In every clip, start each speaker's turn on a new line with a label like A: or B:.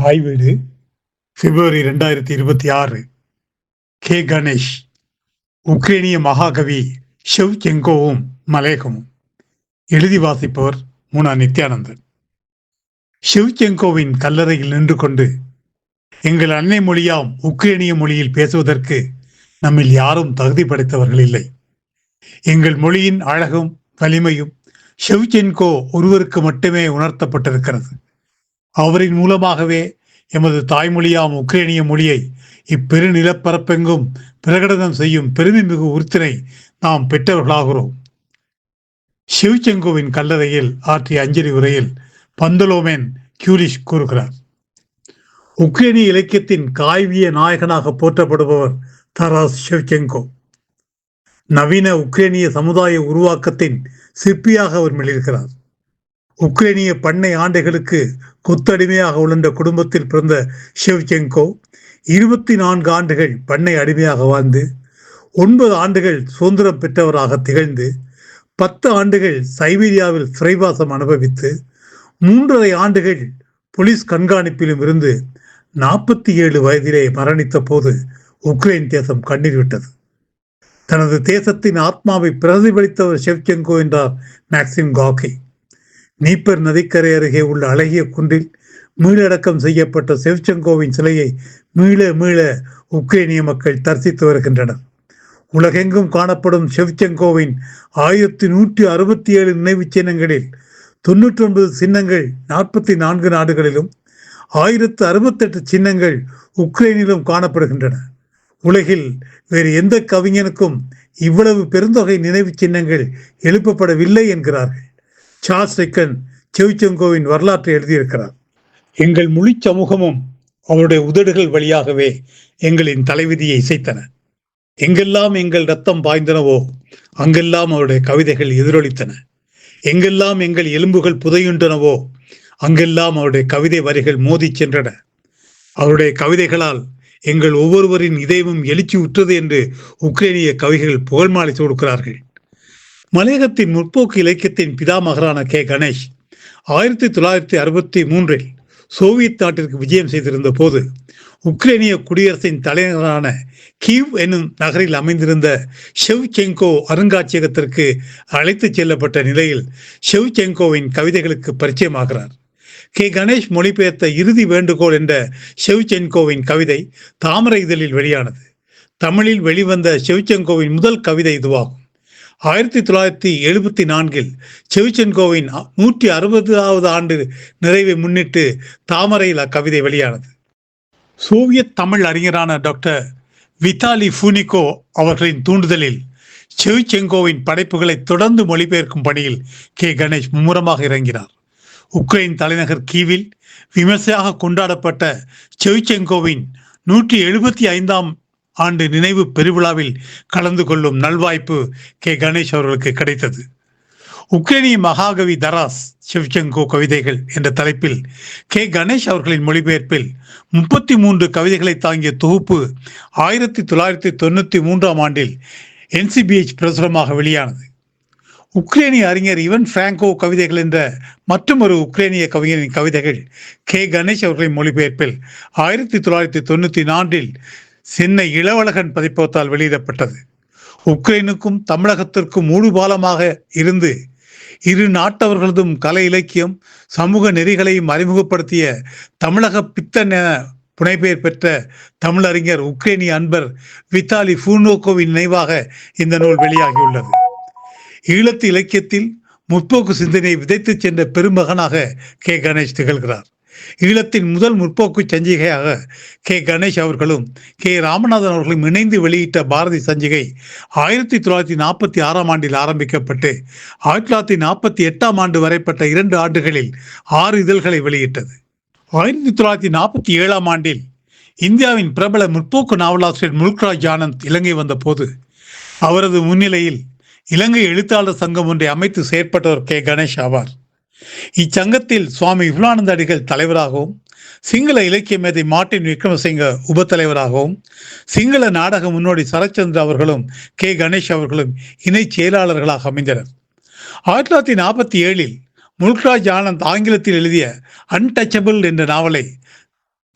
A: தாய் வீடு பிப்ரவரி 2026. கே கணேஷ். உக்ரைனிய மகாகவி ஷெவ்செங்கோவும் மலேகமும். எழுதி வாசிப்பவர் மூனா நித்யானந்தன். ஷெவ்செங்கோவின் கல்லறையில் நின்று கொண்டு எங்கள் அன்னை மொழியாம் உக்ரைனிய மொழியில் பேசுவதற்கு நம்மில் யாரும் தகுதி படைத்தவர்கள் இல்லை. எங்கள் மொழியின் அழகும் வலிமையும் ஷெவ்செங்கோ ஒருவருக்கு மட்டுமே உணர்த்தப்பட்டிருக்கிறது. அவரின் மூலமாகவே எமது தாய்மொழியாம் உக்ரைனிய மொழியை இப்பெரு நிலப்பரப்பெங்கும் பிரகடனம் செய்யும் பெருமைமிகு உறுத்தினை நாம் பெற்றவர்களாகிறோம். ஷெவ்செங்கோவின் கல்லறையில் ஆற்றிய அஞ்சலி உரையில் பந்தலோமேன் கியூலிஷ் கூறுகிறார். உக்ரைனிய இலக்கியத்தின் காய்விய நாயகனாக போற்றப்படுபவர் தராஸ் ஷெவ்செங்கோ. நவீன உக்ரைனிய சமுதாய உருவாக்கத்தின் சிற்பியாக அவர் மிளிர்கிறார். உக்ரைனிய பண்ணை ஆண்டைகளுக்கு கொத்தடிமையாக உழன்ற குடும்பத்தில் பிறந்த ஷெவ்செங்கோ 24 ஆண்டுகள் பண்ணை அடிமையாக வாழ்ந்து 9 ஆண்டுகள் சுதந்திரம் பெற்றவராக திகழ்ந்து 10 ஆண்டுகள் சைபீரியாவில் சிறைவாசம் அனுபவித்து 3.5 ஆண்டுகள் போலீஸ் கண்காணிப்பிலும் இருந்து 47 வயதிலே மரணித்த போது உக்ரைன் தேசம் கண்ணீர் விட்டது. தனது தேசத்தின் ஆத்மாவை பிரதிபலித்தவர் ஷெவ்செங்கோ என்றார் மேக்சிம் காக்கி. நீப்பர் நதிக்கரை அருகே உள்ள அழகிய குன்றில் மீளடக்கம் செய்யப்பட்ட ஷெவ்செங்கோவின் சிலையை மீள மீள உக்ரைனிய மக்கள் தரிசித்து வருகின்றனர். உலகெங்கும் காணப்படும் ஷெவ்செங்கோவின் 1167 நினைவுச் சின்னங்களில் 99 சின்னங்கள் 44 நாடுகளிலும் 1068 சின்னங்கள் உக்ரைனிலும் காணப்படுகின்றன. உலகில் வேறு எந்த கவிஞனுக்கும் இவ்வளவு பெருந்தொகை நினைவு சின்னங்கள் எழுப்பப்படவில்லை என்கிறார்கள். சார்ல்ஸ் டிக்கன் ஷெவ்செங்கோவின் வரலாற்றை எழுதியிருக்கிறார். எங்கள் மொழி சமூகமும் அவருடைய உதடுகள் வழியாகவே எங்களின் தலைவிதியை இசைத்தன. எங்கெல்லாம் எங்கள் ரத்தம் பாய்ந்தனவோ அங்கெல்லாம் அவருடைய கவிதைகள் எதிரொலித்தன. எங்கெல்லாம் எங்கள் எலும்புகள் புதையுண்டனவோ அங்கெல்லாம் அவருடைய கவிதை வரிகள் மோதி சென்றன. அவருடைய கவிதைகளால் எங்கள் ஒவ்வொருவரின் இதயமும் எழுச்சி உற்றது என்று உக்ரைனிய கவிகள் புகழ்மாலை கொடுக்கிறார்கள். மலையகத்தின் முற்போக்கு இலக்கியத்தின் பிதாமகரான கே கணேஷ் 1963 சோவியத் நாட்டிற்கு விஜயம் செய்திருந்த போது உக்ரைனிய குடியரசின் தலைநகரான கீவ் என்னும் நகரில் அமைந்திருந்த ஷெவ்செங்கோ அருங்காட்சியகத்திற்கு அழைத்து செல்லப்பட்ட நிலையில் ஷெவ்செங்கோவின் கவிதைகளுக்கு பரிச்சயமாகிறார். கே கணேஷ் மொழிபெயர்த்த இறுதி வேண்டுகோள் என்ற ஷெவ்செங்கோவின் கவிதை தாமரை இதழில் வெளியானது. தமிழில் வெளிவந்த ஷெவ்செங்கோவின் முதல் கவிதை இதுவாகும். 1974 ஷெவ்செங்கோவின் 160வது ஆண்டு நிறைவை முன்னிட்டு தாமரையில் அக்கவிதை வெளியானது. சோவியத் தமிழ் அறிஞரான டாக்டர் வித்தாலி ஃபூனிகோ அவர்களின் தூண்டுதலில் ஷெவ்செங்கோவின் படைப்புகளை தொடர்ந்து மொழிபெயர்க்கும் பணியில் கே கணேஷ் மும்முரமாக இறங்கினார். உக்ரைன் தலைநகர் கீவில் விமர்சையாக கொண்டாடப்பட்ட ஷெவ்செங்கோவின் 175ஆம் ஆண்டு நினைவு பெருவிழாவில் கலந்து கொள்ளும் நல்வாய்ப்பு கே கணேஷ் அவர்களுக்கு கிடைத்தது. உக்ரைனிய மகாகவி தராஸ் ஷெவ்செங்கோ கவிதைகள் என்ற தலைப்பில் கே கணேஷ் அவர்களின் மொழிபெயர்ப்பில் 33 கவிதைகளை தாங்கிய தொகுப்பு 1993ஆம் ஆண்டில் NCBH பிரசுரமாக வெளியானது. உக்ரைனிய அறிஞர் இவன் பிராங்கோ கவிதைகள் என்ற மற்றொரு உக்ரைனிய கவிஞரின் கவிதைகள் கே கணேஷ் அவர்களின் மொழிபெயர்ப்பில் 1994 சென்னை இளவழகன் பதிப்பகத்தால் வெளியிடப்பட்டது. உக்ரைனுக்கும் தமிழகத்திற்கும் மூடுபாலமாக இருந்து இரு நாட்டவர்களதும் கலை இலக்கியம் சமூக நெறிகளையும் அறிமுகப்படுத்திய தமிழக பித்தன் என புனைப்பெயர் பெற்ற தமிழறிஞர் உக்ரைனிய அன்பர் வித்தாலி ஃபூனோகோவின் நினைவாக இந்த நூல் வெளியாகியுள்ளது. ஈழத்து இலக்கியத்தில் முற்போக்கு சிந்தனையை விதைத்து சென்ற பெருமகனாக கே கணேஷ் திகழ்கிறார். ஈழத்தின் முதல் முற்போக்கு சஞ்சிகையாக கே கணேஷ் அவர்களும் கே ராமநாதன் அவர்களும் இணைந்து வெளியிட்ட பாரதி சஞ்சிகை 1946ஆம் ஆண்டில் ஆரம்பிக்கப்பட்டு 1948ஆம் ஆண்டு வரைப்பட்ட 2 ஆண்டுகளில் 6 இதழ்களை வெளியிட்டது. 1947ஆம் ஆண்டில் இந்தியாவின் பிரபல முற்போக்கு நாவலாசிரியர் முல்க்ராஜ் ஆனந்த் இலங்கை வந்த போது அவரது முன்னிலையில் இலங்கை எழுத்தாளர் சங்கம் ஒன்றை அமைத்து செயற்பட்டவர் கே கணேஷ் ஆவார். இச்சங்கத்தில் சுவாமி விபுலானந்த அடிகள் தலைவராகவும் சிங்கள இலக்கிய மேதை மார்ட்டின் விக்ரமசிங்க உபத்தலைவராகவும் சிங்கள நாடக முன்னோடி சரத்சந்திர அவர்களும் கே கணேஷ் அவர்களும் இணை செயலாளர்களாக அமைந்தனர். 1947 முல்க்ராஜ் ஆனந்த் ஆங்கிலத்தில் எழுதிய அன்டச்சபிள் என்ற நாவலை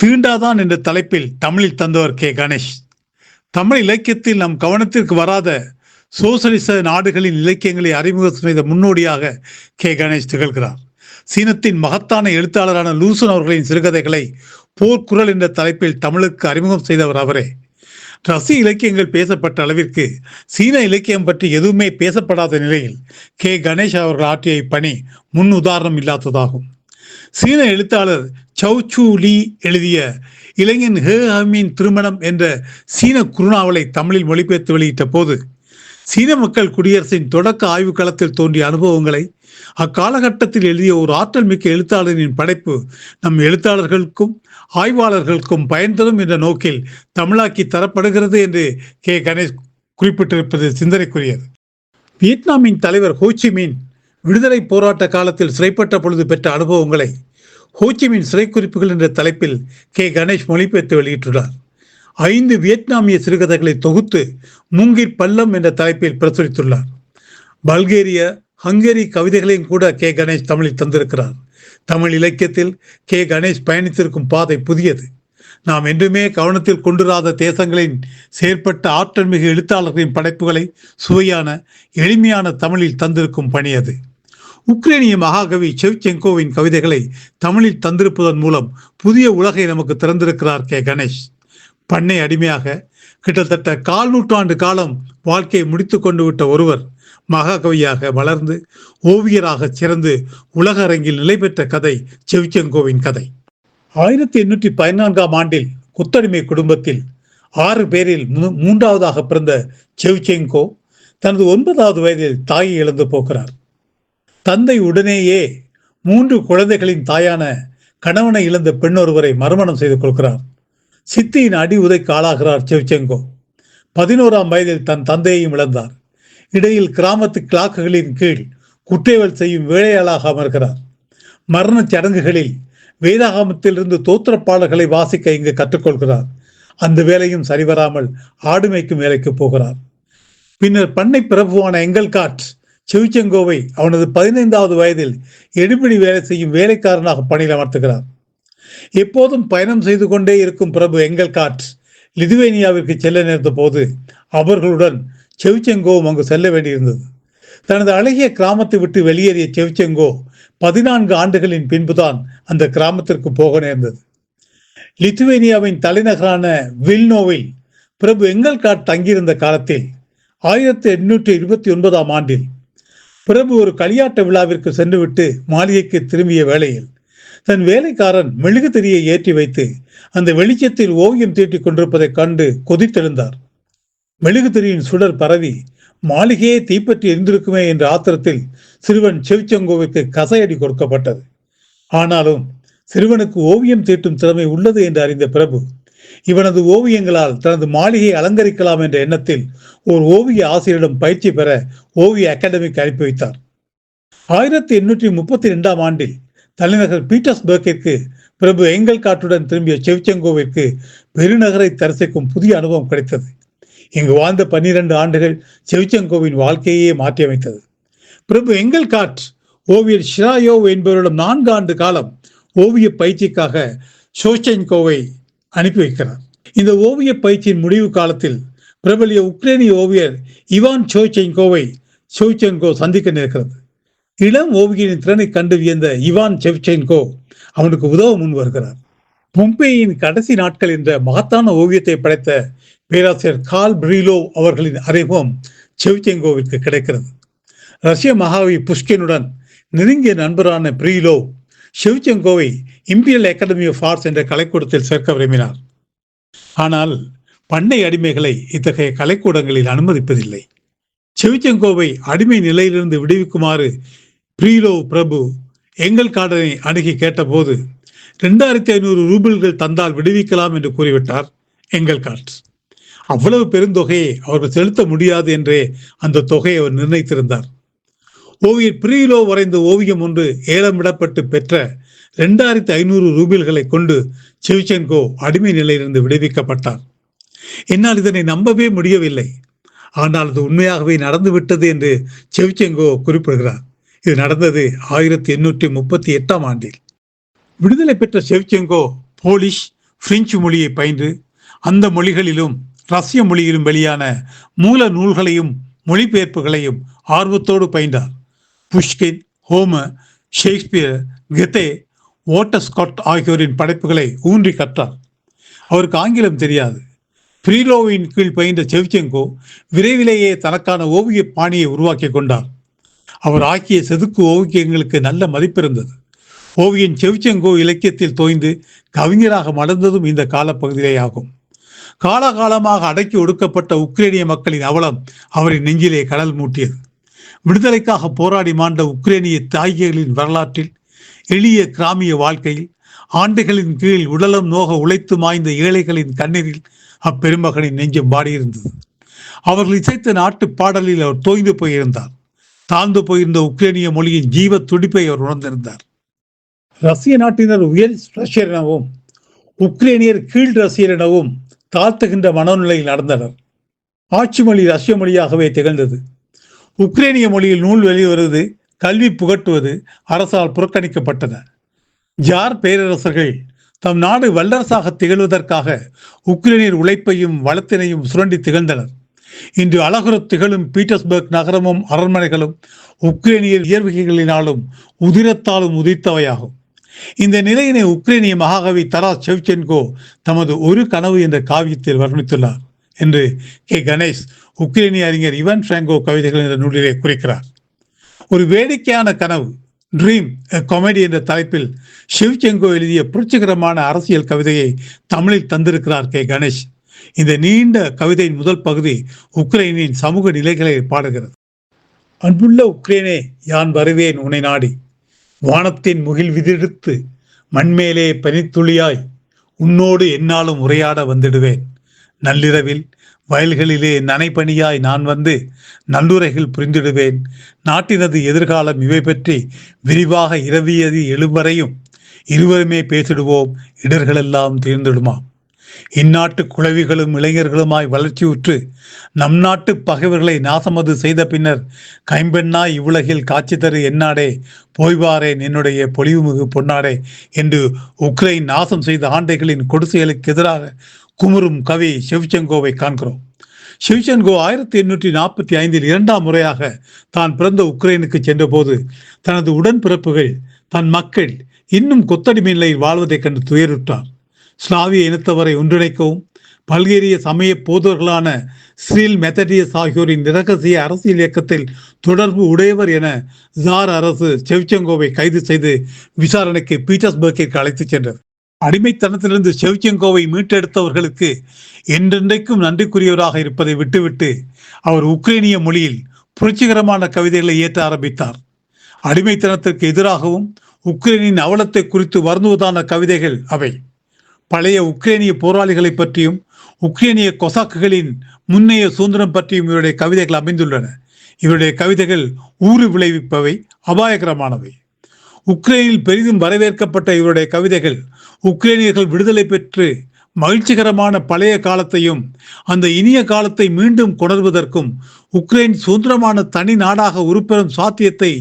A: தீண்டாதான் என்ற தலைப்பில் தமிழில் தந்தவர் கே கணேஷ். தமிழ் இலக்கியத்தில் நம் கவனத்திற்கு வராத சோசலிச நாடுகளின் இலக்கியங்களை அறிமுகம் செய்த முன்னோடியாக கே கணேஷ் திகழ்கிறார். சீனத்தின் மகத்தான எழுத்தாளரான லூசன் அவர்களின் சிறுகதைகளை போர்க்குரல் என்ற தலைப்பில் தமிழுக்கு அறிமுகம் செய்தவர் அவரே. ரஷ்ய இலக்கியங்கள் பேசப்பட்ட அளவிற்கு சீன இலக்கியம் பற்றி எதுவுமே பேசப்படாத நிலையில் கே கணேஷ் அவர்கள் ஆற்றிய பணி முன் உதாரணம் இல்லாததாகும். சீன எழுத்தாளர் சௌ சூ லீ எழுதிய இளைஞன் ஹே ஹமின் திருமணம் என்ற சீன குறுநாவலை தமிழில் மொழிபெயர்த்து வெளியிட்ட போது சீன மக்கள் குடியரசின் தொடக்க ஆய்வு களத்தில் தோன்றிய அனுபவங்களை அக்காலகட்டத்தில் எழுதிய ஒரு ஆற்றல் மிக்க எழுத்தாளரின் படைப்பு நம் எழுத்தாளர்களுக்கும் ஆய்வாளர்களுக்கும் பயன் தரும் என்ற நோக்கில் தமிழாக்கி தரப்படுகிறது என்று கே கணேஷ் குறிப்பிட்டிருப்பது சிந்தனைக்குரியது. வியட்நாமின் தலைவர் ஹோச்சிமின் விடுதலை போராட்ட காலத்தில் சிறைப்பட்ட பொழுது பெற்ற அனுபவங்களை ஹோச்சிமின் சிறை குறிப்புகள் என்ற தலைப்பில் கே கணேஷ் மொழிபெயர்த்து வெளியிட்டுள்ளார். 5 வியட்நாமிய சிறுகதைகளை தொகுத்து மூங்கிற் பள்ளம் என்ற தலைப்பில் பிரசுரித்துள்ளார். பல்கேரிய ஹங்கேரி கவிதைகளையும் கூட கே கணேஷ் தமிழில் தந்திருக்கிறார். தமிழ் இலக்கியத்தில் கே கணேஷ் பயணித்திருக்கும் பாதை புதியது. நாம் என்றுமே கவனத்தில் கொண்டிராத தேசங்களின் செயற்பட்ட ஆற்றல் மிகு எழுத்தாளர்களின் படைப்புகளை சுவையான எளிமையான தமிழில் தந்திருக்கும் பணி அது. உக்ரைனிய மகாகவி செவ்செங்கோவின் கவிதைகளை தமிழில் தந்திருப்பதன் மூலம் புதிய உலகை நமக்கு திறந்திருக்கிறார் கே கணேஷ். பண்ணை அடிமையாக கிட்டத்தட்ட 1/4 நூற்றாண்டு காலம் வாழ்க்கையை முடித்து கொண்டு விட்ட ஒருவர் மகாகவியாக வளர்ந்து ஓவியராக சிறந்து உலக அரங்கில் நிலை பெற்ற கதை செவ்செங்கோவின் கதை. 1814ஆம் ஆண்டில் கொத்தடிமை குடும்பத்தில் 6 பேரில் 3ஆவதாக பிறந்த செவ்செங்கோ தனது 9வது வயதில் தாயை இழந்து போகிறார். தந்தை உடனேயே 3 குழந்தைகளின் தாயான கணவனை இழந்த பெண் ஒருவரை மறுமணம் செய்து கொள்கிறார். சித்தியின் அடி உதைக்கு ஆளாகிறார் செவ்செங்கோ. 11ஆம் வயதில் தன் தந்தையையும் இழந்தார். இடையில் கிராமத்து கிளாக்குகளின் கீழ் குற்றேவல் செய்யும் வேலையாளாக அமர்கிறார். மரண சடங்குகளில் வேதாகமத்திலிருந்து தோத்திரப்பாடல்களை வாசிக்க இங்கு கற்றுக்கொள்கிறார். அந்த வேலையும் சரிவராமல் ஆடு மேய்க்கும் வேலைக்கு போகிறார். பின்னர் பண்ணை பிரபுவான எங்கல்காட் செவ்செங்கோவை அவனது 15வது வயதில் எடுபிடி வேலை செய்யும் வேலைக்காரனாக பணியில் அமர்த்துகிறார். எப்போதும் பயணம் செய்து கொண்டே இருக்கும் பிரபு எங்கல்காட் லிதுவேனியாவிற்கு செல்ல நேர்ந்த போது அவர்களுடன் செவ்செங்கோவும் அங்கு செல்ல வேண்டியிருந்தது. தனது அழகிய கிராமத்தை விட்டு வெளியேறிய செவ்செங்கோ 14 ஆண்டுகளின் பின்புதான் அந்த கிராமத்திற்கு போக நேர்ந்தது. லித்துவேனியாவின் தலைநகரான வில்னோவில் பிரபு எங்கல்காட் தங்கியிருந்த காலத்தில் 1829ஆம் ஆண்டில் பிரபு ஒரு களியாட்ட விழாவிற்கு சென்றுவிட்டு மாளிகைக்கு திரும்பிய வேளையில் தன் வேலைக்காரன் மெழுகு திரியை ஏற்றி வைத்து அந்த வெளிச்சத்தில் ஓவியம் தீட்டிக் கொண்டிருப்பதைக் கண்டு கொதித்தெழுந்தார். மெழுகு திரியின் சுடர் பரவி மாளிகையே தீப்பற்றி எரிந்திருக்குமே என்ற ஆத்திரத்தில் சிறுவன் செவ்செங்கோவிற்கு கசையடி கொடுக்கப்பட்டது. ஆனாலும் சிறுவனுக்கு ஓவியம் தீட்டும் திறமை உள்ளது என்று அறிந்த பிரபு இவனது ஓவியங்களால் தனது மாளிகையை அலங்கரிக்கலாம் என்ற எண்ணத்தில் ஒரு ஓவிய ஆசிரியரிடம் பயிற்சி பெற ஓவிய அகாடமிக்கு அனுப்பி வைத்தார். 1832ஆம் ஆண்டில் தலைநகர் பீட்டர்ஸ்பர்க்கிற்கு பிரபு எங்கல்காட்டுடன் திரும்பிய செவ்செங்கோவிற்கு பெருநகரை தரிசிக்கும் புதிய அனுபவம் கிடைத்தது. இங்கு வாழ்ந்த 12 ஆண்டுகள் செவ்செங்கோவின் வாழ்க்கையே மாற்றியமைத்தது. பிரபு எங்கல்காட் ஓவியர் ஷிராயோவ் என்பவரிடம் 4 ஆண்டு காலம் ஓவிய பயிற்சிக்காக செவ்செங்கோவை அனுப்பி வைக்கிறார். இந்த ஓவிய பயிற்சியின் முடிவு காலத்தில் பிரபலிய உக்ரைனிய ஓவியர் இவான் செவ்செங்கோவை செவ்செங்கோ சந்திக்க நேர்கிறது. இளம் ஓவியரின் திறனை கண்டு வியந்த இவான் செவ்செங்கோ அவனுக்கு உதவ முன் வருகிறார். பொம்பேயின் கடைசி நாட்கள் என்ற மகத்தான ஓவியத்தை படைத்த பேராசிரியர் கார்ல் பிரிலோவ் அவர்களின் அறிமுகம் செவ்செங்கோவிற்கு கிடைக்கிறது. ரஷ்ய மகாகவி புஷ்கினுடன் நெருங்கிய நண்பரான பிரிலோவ் செவ்செங்கோவை இம்பீரியல் அகாடமி ஆஃப் ஆர்ட்ஸ் என்ற கலைக்கூடத்தில் சேர்க்க விரும்பினார். ஆனால் பண்ணை அடிமைகளை இத்தகைய கலைக்கூடங்களில் அனுமதிப்பதில்லை. செவ்செங்கோவை அடிமை நிலையிலிருந்து விடுவிக்குமாறு பிரிலோவ் பிரபு எங்கல்காடனை அணுகி கேட்டபோது 2500 ரூபிள்கள் தந்தால் விடுவிக்கலாம் என்று கூறிவிட்டார் எங்கல்காட். அவ்வளவு பெருந்தொகையை அவர்கள் செலுத்த முடியாது என்றே அந்த தொகையை அவர் நிர்ணயித்திருந்தார். ஓவியர் பிரிலோவ் வரைந்த ஓவியம் ஒன்று ஏலமிடப்பட்டு பெற்ற 2500 ரூபிள்களை கொண்டு செவ்செங்கோ அடிமை நிலையிலிருந்து விடுவிக்கப்பட்டார். என்னால் இதனை நம்பவே முடியவில்லை. ஆனால் அது உண்மையாகவே நடந்துவிட்டது என்று செவ்செங்கோ குறிப்பிடுகிறார். இது நடந்தது 1838ஆம் ஆண்டில். விடுதலை பெற்ற செவ்செங்கோ போலிஷ், பிரெஞ்சு மொழியை பயின்று அந்த மொழிகளிலும் ரஷ்ய மொழியிலும் வெளியான மூல நூல்களையும் மொழிபெயர்ப்புகளையும் ஆர்வத்தோடு பயின்றார். Pushkin, Homer, Shakespeare, Goethe, Walter Scott ஆகியோரின் படைப்புகளை ஊன்றி கற்றார். அவருக்கு ஆங்கிலம் தெரியாது. பிரீலோவின் கீழ் பயின்ற செவ்செங்கோ விரைவிலேயே தனக்கான ஓவிய பாணியை உருவாக்கி கொண்டார். அவர் ஆக்கிய செதுக்கு ஓவியங்களுக்கு நல்ல மதிப்பிருந்தது. ஓவியன் செவ்செங்கோ இலக்கியத்தில் தோய்ந்து கவிஞராக மலர்ந்ததும் இந்த காலப்பகுதியிலே ஆகும். காலகாலமாக அடக்கி ஒடுக்கப்பட்ட உக்ரைனிய மக்களின் அவலம் அவரின் நெஞ்சிலே கடல் மூட்டியது. விடுதலைக்காக போராடி மாண்ட உக்ரைனிய தியாகிகளின் வரலாற்றில், எளிய கிராமிய வாழ்க்கையில், ஆண்டுகளின் கீழ் உடலம் நோக உழைத்து மாய்ந்த ஏழைகளின் கண்ணீரில் அப்பெருமகனின் நெஞ்சம் பாடியிருந்தது. அவர்கள் இசைத்த நாட்டு பாடலில் அவர் தோய்ந்து போயிருந்தார். தாழ்ந்து போயிருந்த உக்ரைனிய மொழியின் ஜீவ துடிப்பை அவர் உணர்ந்திருந்தார். ரஷ்ய நாட்டினர் உயர் ரஷ்யர் எனவும் உக்ரைனியர் கீழ் ரஷ்யர் எனவும் தாழ்த்துகின்ற மனநிலையில் நடந்தனர். ஆட்சி மொழி ரஷ்ய மொழியாகவே திகழ்ந்தது. உக்ரைனிய மொழியில் நூல் வெளிவருவது, கல்வி புகட்டுவது அரசால் புறக்கணிக்கப்பட்டன. ஜார் பேரரசர்கள் தம் நாடு வல்லரசாக திகழ்வதற்காக உக்ரைனியர் உழைப்பையும் வளத்தினையும் சுரண்டி திகழ்ந்தனர். இன்று அழகுறத் திகழும் பீட்டர்ஸ்பர்க் நகரமும் அரண்மனைகளும் உக்ரைனியர் இயற்கைகளினாலும் உதிரத்தாலும் உதித்தவையாகும். இந்த நிலையினை உக்ரைனிய மகாகவி தராஸ் ஷெவ்சென்கோ தமது ஒரு கனவு என்ற காவியத்தில் வர்ணித்துள்ளார் என்று கணேஷ் உக்ரைனிய அறிஞர் இவான் பிராங்கோ கவிதைகள் என்ற நூலிலே குறிக்கிறார். ஒரு வேடிக்கையான கனவு, ட்ரீம் காமெடி என்ற தலைப்பில் ஷெவ்சென்கோ எழுதிய புரட்சிகரமான அரசியல் கவிதையை தமிழில் தந்திருக்கிறார் கணேஷ். இந்த நீண்ட கவிதையின் முதல் பகுதி உக்ரைனின் சமூக நிலைகளை பாடுகிறது. அன்புள்ள உக்ரைனே, யான் வருவேன் உன்னை நாடி, வானத்தின் முகில் விதிர்த்து மண்மேலே பனித்துளியாய் உன்னோடு என்னாலும் உரையாட வந்திடுவேன். நள்ளிரவில் வயல்களிலே நனைப்பணியாய் நான் வந்து நல்லுரைகள் புரிந்திடுவேன். நாட்டினது எதிர்காலம் இவை பற்றி விரிவாக இரவியது எழுவரையும் இருவருமே பேசிடுவோம், இடர்களெல்லாம் தீர்ந்திடுமா. இந்நாட்டு குழவிகளும் இளைஞர்களுமாய் வளர்ச்சியுற்று நம் நாட்டு பகைவர்களை நாசமது செய்த பின்னர் கைம்பெண்ணாய் இவ்வுலகில் காட்சி தரு என்னாடே, போய்வாரேன் என்னுடைய பொலிவுமிகு பொன்னாடே என்று உக்ரைன் நாசம் செய்த ஆண்டைகளின் கொடுசைகளுக்கு எதிராக குமுறும் கவி ஷெவ்சென்கோவை காண்கிறோம். ஷெவ்சென்கோ 1845 இரண்டாம் முறையாக தான் பிறந்த உக்ரைனுக்கு சென்ற போது தனது உடன்பிறப்புகள், தன் மக்கள் இன்னும் கொத்தடிமை நிலையில் வாழ்வதைக் கண்டு துயருற்றார். ஸ்லாவிய இனத்தவரை ஒன்றிணைக்கவும் பல்கேரிய சமய போதவர்களான ஸ்ரீல் மெத்தடியஸ் ஆகியோரின் இரகசிய அரசியல் இயக்கத்தில் தொடர்பு உடையவர் என ஜார் அரசு ஷெவ்சென்கோவை கைது செய்து விசாரணைக்கு பீட்டர்ஸ்பர்க்கிற்கு அழைத்துச் சென்றது. அடிமைத்தனத்திலிருந்து ஷெவ்சென்கோவை மீட்டெடுத்தவர்களுக்கு என்றென்றைக்கும் நன்றிக்குரியவராக இருப்பதை விட்டுவிட்டு அவர் உக்ரைனிய மொழியில் புரட்சிகரமான கவிதைகளை இயற்ற ஆரம்பித்தார். அடிமைத்தனத்திற்கு எதிராகவும் உக்ரைனின் அவலத்தை குறித்து வருந்துவதான கவிதைகள் அவை. பழைய உக்ரைனிய போராளிகளை பற்றியும் உக்ரைனிய கொசாக்குகளின் முன்னைய சுதந்திரம் பற்றியும் இவருடைய கவிதைகள் அமைந்துள்ளன. இவருடைய கவிதைகள் ஊறு விளைவிப்பவை, அபாயகரமானவை. உக்ரைனில் பெரிதும் வரவேற்கப்பட்ட இவருடைய கவிதைகள் உக்ரைனியர்கள் விடுதலை பெற்று மகிழ்ச்சிகரமான பழைய காலத்தையும் அந்த இனிய காலத்தை மீண்டும் கொணர்வதற்கும் உக்ரைன் சுதந்திரமான தனி நாடாக உருப்பெறும் சாத்தியத்தை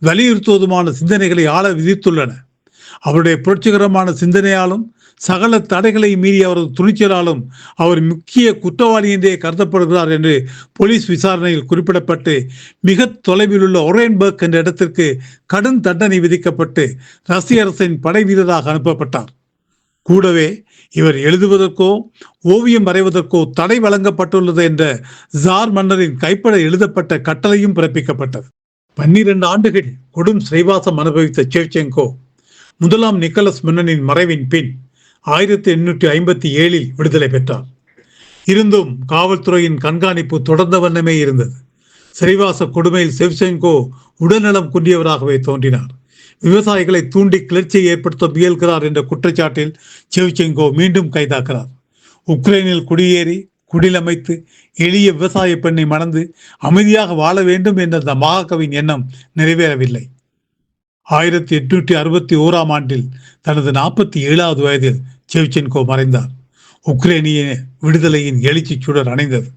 A: வலியுறுத்துவதுமான சிந்தனைகளை ஆள விதித்துள்ளன. அவருடைய புரட்சிகரமான சிந்தனையாலும் சகல தடைகளை மீறி அவரது துணிச்சலாலும் அவர் முக்கிய குற்றவாளி என்றே கருதப்படுகிறார் என்று போலீஸ் விசாரணையில் குறிப்பிடப்பட்டு மிக தொலைவில் உள்ள ஒரேன்பர்க் என்ற இடத்திற்கு கடும் தண்டனை விதிக்கப்பட்டு ரஷ்ய அரசின் படை வீரராக அனுப்பப்பட்டார். கூடவே இவர் எழுதுவதற்கோ ஓவியம் வரைவதற்கோ தடை வழங்கப்பட்டுள்ளது என்ற ஜார் மன்னரின் கைப்பட எழுதப்பட்ட கட்டளையும் பிறப்பிக்கப்பட்டது. 12 ஆண்டுகள் கொடும் சிறைவாசம் அனுபவித்த ஷெவ்சென்கோ முதலாம் நிக்கலஸ் மன்னனின் மறைவின் பின் 1857 விடுதலை பெற்றார். இருந்தும் காவல்துறையின் கண்காணிப்பு தொடர்ந்த வண்ணமே இருந்தது. சிறைவாச கொடுமையில் ஷெவ்சென்கோ உடல்நலம் குன்றியவராகவே தோன்றினார். விவசாயிகளை தூண்டி கிளர்ச்சியை ஏற்படுத்த முயல்கிறார் என்ற குற்றச்சாட்டில் ஷெவ்சென்கோ மீண்டும் கைதாகிறார். உக்ரைனில் குடியேறி குடிலமைத்து எளிய விவசாய பெண்ணை மணந்து அமைதியாக வாழ வேண்டும் என்ற அந்த மகாகவியின் எண்ணம் நிறைவேறவில்லை. 1861 ஆண்டில் தனது 47வது வயதில் ஷெவ்சென்கோ மறைந்தார். உக்ரைனிய விடுதலையின் எழுச்சி சுடர் அணைந்தது.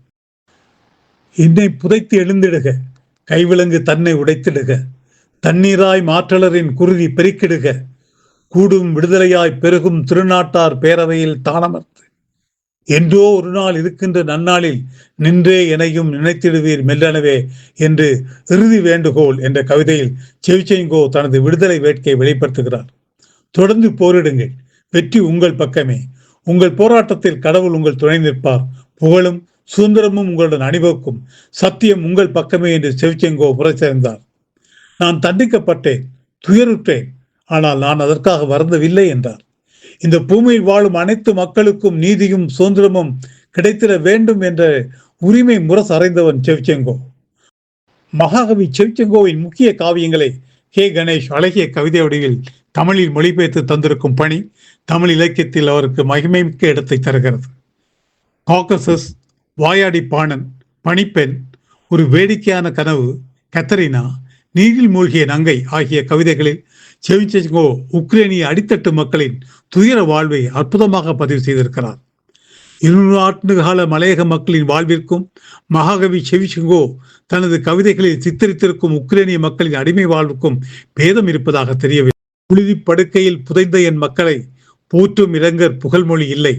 A: என்னை புதைத்து எழுந்திடுக, கைவிலங்கு தன்னை உடைத்திடுக, தண்ணீராய் மாற்றலரின் குருதி பெருக்கிடுக, கூடும் விடுதலையாய் பெருகும் திருநாட்டார் பேரவையில் தானமர்த்து என்றோ ஒரு நாள் இருக்கின்ற நன்னாளில் நின்றே எனையும் நினைத்திடுவீர் மெல்லனவே என்று இறுதி வேண்டுகோள் என்ற கவிதையில் செவிச்செங்கோ தனது விடுதலை வேட்கை வெளிப்படுத்துகிறார். தொடர்ந்து போரிடுங்கள், வெற்றி உங்கள் பக்கமே. உங்கள் போராட்டத்தில் கடவுள் உங்கள் துணை நிற்பார். புகழும் சுதந்திரமும் உங்களுடன் அணிவகுக்கும். சத்தியம் உங்கள் பக்கமே என்று செவிச்செங்கோ முறைச்சிருந்தார். நான் தண்டிக்கப்பட்டேன், துயருற்றேன், ஆனால் நான் அதற்காக வருந்தவில்லை என்றார். இந்த பூமியில் வாழும் அனைத்து மக்களுக்கும் நீதியும் சுதந்திரமும் கிடைத்திட வேண்டும் என்ற உரிமை முரசு அறைந்தவன் செவிச்செங்கோ. மகாகவி செவிச்செங்கோவின் முக்கிய காவியங்களை கே. கணேஷ் அழகிய கவிதை வடிவில் தமிழில் மொழிபெயர்த்து தந்திருக்கும் பணி தமிழ் இலக்கியத்தில் அவருக்கு மகிமைமிக்க இடத்தை தருகிறது. காக்கசஸ், வாயாடி பாணன், பணிப்பெண், ஒரு வேடிக்கையான கனவு, கத்தரினா, நீரில் மூழ்கிய நங்கை ஆகிய கவிதைகளில் செவிச்செங்கோ உக்ரைனிய அடித்தட்டு மக்களின் துயர வாழ்வை அற்புதமாக பதிவு செய்திருக்கிறார். 200 ஆண்டு கால மலையக மக்களின் வாழ்விற்கும் மகாகவி செவிச்செங்கோ தனது கவிதைகளில் சித்தரித்திருக்கும் உக்ரைனிய மக்களின் அடிமை வாழ்வுக்கும் பேதம் இருப்பதாக தெரியவில்லை. புழுதி படுக்கையில் புதைந்த என் மக்களை போற்றும் இளைஞர் புகழ்மொழி இல்லை.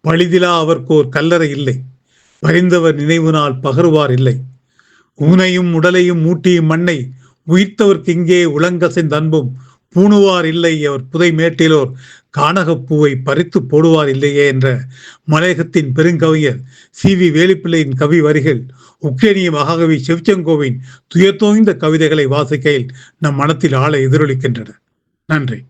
A: பழிதிலா அவர்க்கோர் கல்லறை இல்லை. பரிந்தவர் நினைவு நாள் பகருவார் இல்லை. ஊனையும் உடலையும் மூட்டியும் மண்ணை உயிர்த்தவர்க்கு இங்கே உலங்கசைந்த அன்பும் பூணுவார் இல்லை. அவர் புதை மேட்டிலோர் கானகப்பூவை பறித்து போடுவார் இல்லையே என்ற மலையகத்தின் பெருங்கவிஞர் CV வேலுப்பிள்ளையின் கவி வரிகள் உக்ரைனிய மகாகவி செவிச்செங்கோவின் துயர்தோய்ந்த கவிதைகளை வாசிக்கையில் நம் மனத்தில் ஆழ எதிரொலிக்கின்றன. நன்றி.